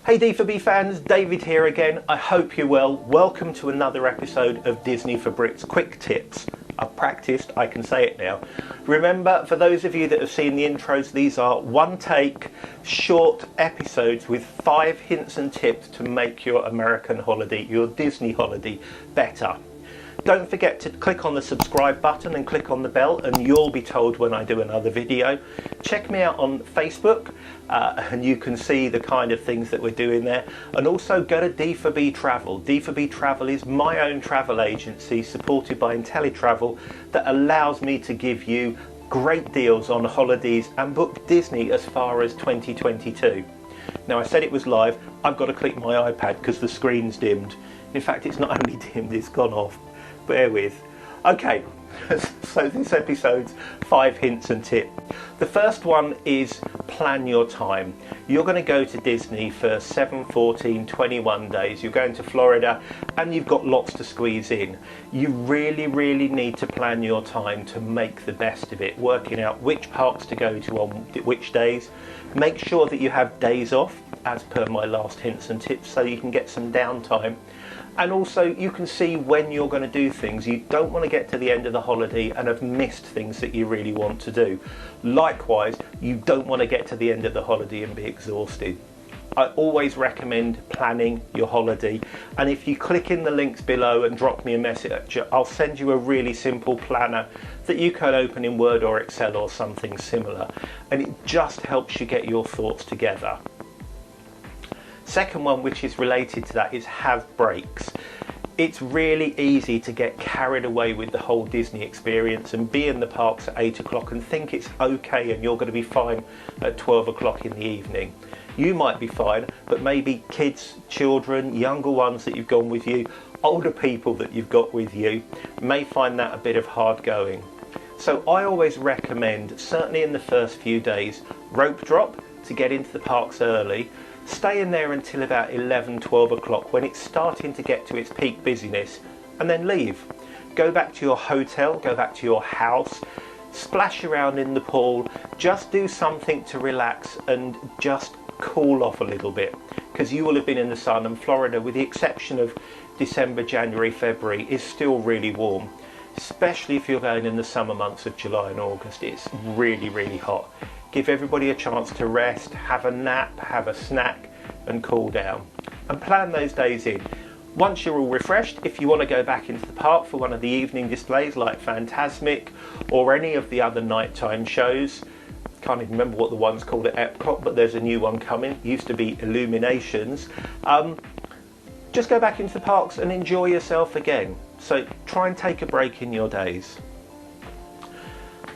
Hey D4B fans, David here again. I hope you're well. Welcome to another episode of Disney for Brits Quick Tips. I've practiced, I can say it now. Remember, for those of you that have seen the intros, these are one take, short episodes with 5 hints and tips to make your American holiday, your Disney holiday, better. Don't forget to click on the subscribe button and click on the bell and you'll be told when I do another video. Check me out on Facebook and you can see the kind of things that we're doing there. And also go to D4B Travel. D4B Travel is my own travel agency supported by IntelliTravel that allows me to give you great deals on holidays and book Disney as far as 2022. Now I said it was live, I've got to click my iPad because the screen's dimmed. In fact, it's not only dimmed, it's gone off. Bear with. Okay, so this episode's 5 hints and tips. The first one is plan your time. You're going to go to Disney for 7, 14, 21 days. You're going to Florida and you've got lots to squeeze in. You really need to plan your time to make the best of it, working out which parks to go to on which days. Make sure that you have days off, as per my last hints and tips, so you can get some downtime. And also you can see when you're going to do things. You don't want to get to the end of the holiday and have missed things that you really want to do. Likewise, you don't want to get to the end of the holiday and be exhausted. I always recommend planning your holiday, and if you click in the links below and drop me a message, I'll send you a really simple planner that you can open in Word or Excel or something similar, and it just helps you get your thoughts together. Second one, which is related to that, is have breaks. It's really easy to get carried away with the whole Disney experience and be in the parks at 8 o'clock and think it's okay and you're going to be fine at 12 o'clock in the evening. You might be fine, but maybe kids, children, younger ones that you've gone with you, older people that you've got with you may find that a bit of hard going. So I always recommend, certainly in the first few days, rope drop to get into the parks early. Stay in there until about 11, 12 o'clock when it's starting to get to its peak busyness, and then leave. Go back to your hotel, go back to your house, splash around in the pool, just do something to relax and just cool off a little bit, because you will have been in the sun, and Florida, with the exception of December, January, February, is still really warm. Especially if you're going in the summer months of July and August, it's really hot. Give everybody a chance to rest, have a nap, have a snack and cool down. And plan those days in. Once you're all refreshed, if you want to go back into the park for one of the evening displays like Fantasmic or any of the other nighttime shows, can't even remember what the one's called at Epcot, but there's a new one coming, it used to be Illuminations. Just go back into the parks and enjoy yourself again. So try and take a break in your days.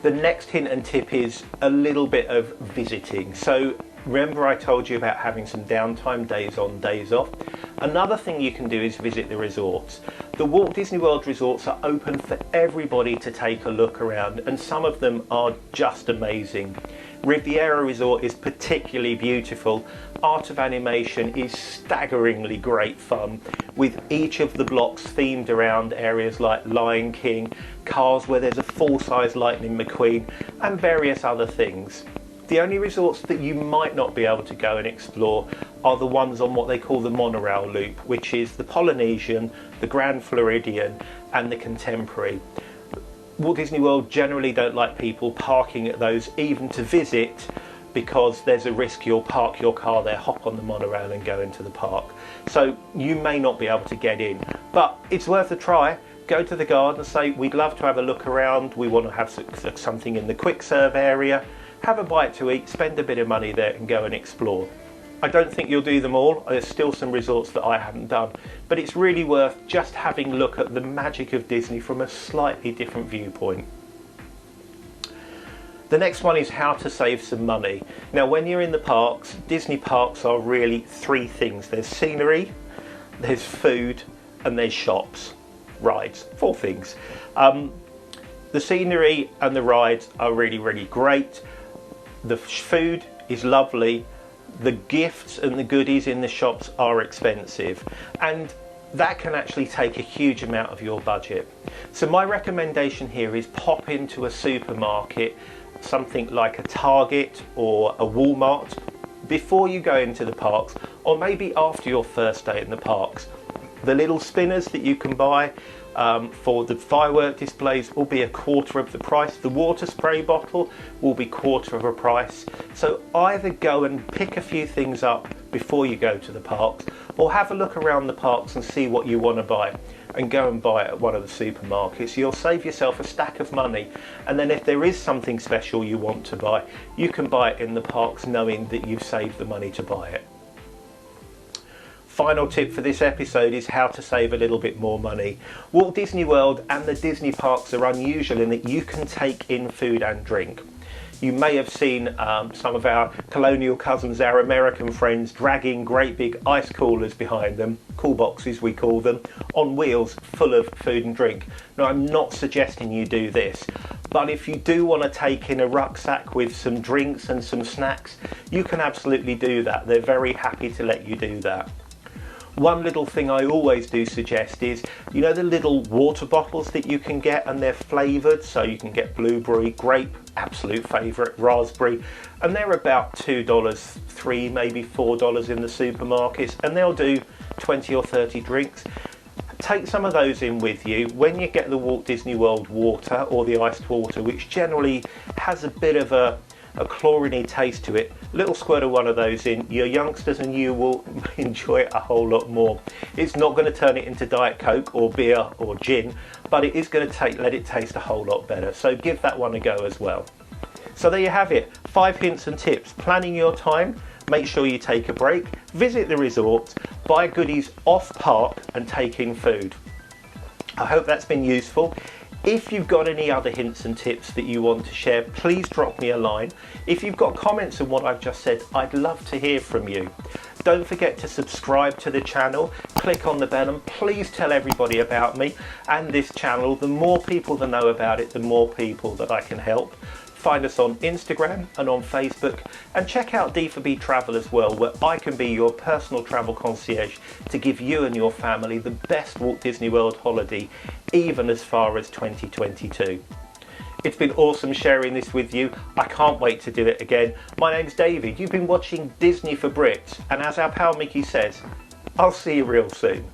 The next hint and tip is a little bit of visiting. So remember I told you about having some downtime, days on, days off. Another thing you can do is visit the resorts. The Walt Disney World resorts are open for everybody to take a look around, and some of them are just amazing. Riviera Resort is particularly beautiful. Art of Animation is staggeringly great fun, with each of the blocks themed around areas like Lion King, Cars where there's a full-size Lightning McQueen, and various other things. The only resorts that you might not be able to go and explore are the ones on what they call the monorail loop, which is the Polynesian, the Grand Floridian and the Contemporary. Walt Disney World generally don't like people parking at those even to visit, because there's a risk you'll park your car there, hop on the monorail and go into the park. So you may not be able to get in, but it's worth a try. Go to the garden, say we'd love to have a look around, we want to have something in the quick serve area, have a bite to eat, spend a bit of money there and go and explore. I don't think you'll do them all, there's still some resorts that I haven't done, but it's really worth just having a look at the magic of Disney from a slightly different viewpoint. The next one is how to save some money. Now when you're in the parks, Disney parks are really 3 things. There's scenery, there's food and there's shops. Rides, 4 things. The scenery and the rides are really great. The food is lovely. The gifts and the goodies in the shops are expensive, and that can actually take a huge amount of your budget. So my recommendation here is pop into a supermarket, something like a Target or a Walmart, before you go into the parks. or maybe after your first day in the parks. The little spinners that you can buy for the firework displays will be a quarter of the price. The water spray bottle will be quarter of a price. So either go and pick a few things up before you go to the parks, or have a look around the parks and see what you want to buy and go and buy it at one of the supermarkets. You'll save yourself a stack of money, and then if there is something special you want to buy, you can buy it in the parks knowing that you've saved the money to buy it. Final tip for this episode is how to save a little bit more money. Walt Disney World and the Disney parks are unusual in that you can take in food and drink. You may have seen some of our colonial cousins, our American friends, dragging great big ice coolers behind them, cool boxes we call them, on wheels full of food and drink. Now, I'm not suggesting you do this, but if you do want to take in a rucksack with some drinks and some snacks, you can absolutely do that. They're very happy to let you do that. One little thing I always do suggest is, you know, the little water bottles that you can get, and they're flavoured, so you can get blueberry, grape, absolute favourite, raspberry, and they're about $2, $3, maybe $4 in the supermarkets, and they'll do 20 or 30 drinks. Take some of those in with you when you get the Walt Disney World water, or the iced water, which generally has a bit of a chlorine taste to it. A little squirt of one of those in, your youngsters and you will enjoy it a whole lot more. It's not going to turn it into Diet Coke or beer or gin, but it is going to let it taste a whole lot better. So give that one a go as well. So there you have it, 5 hints and tips. Planning your time, make sure you take a break, visit the resorts, buy goodies off park and take in food. I hope that's been useful. If you've got any other hints and tips that you want to share, please drop me a line. If you've got comments on what I've just said, I'd love to hear from you. Don't forget to subscribe to the channel, click on the bell, and please tell everybody about me and this channel. The more people that know about it, the more people that I can help. Find us on Instagram and on Facebook, and check out D4B Travel as well, where I can be your personal travel concierge to give you and your family the best Walt Disney World holiday, even as far as 2022. It's been awesome sharing this with you. I can't wait to do it again. My name's David. You've been watching Disney for Brits, and as our pal Mickey says, I'll see you real soon.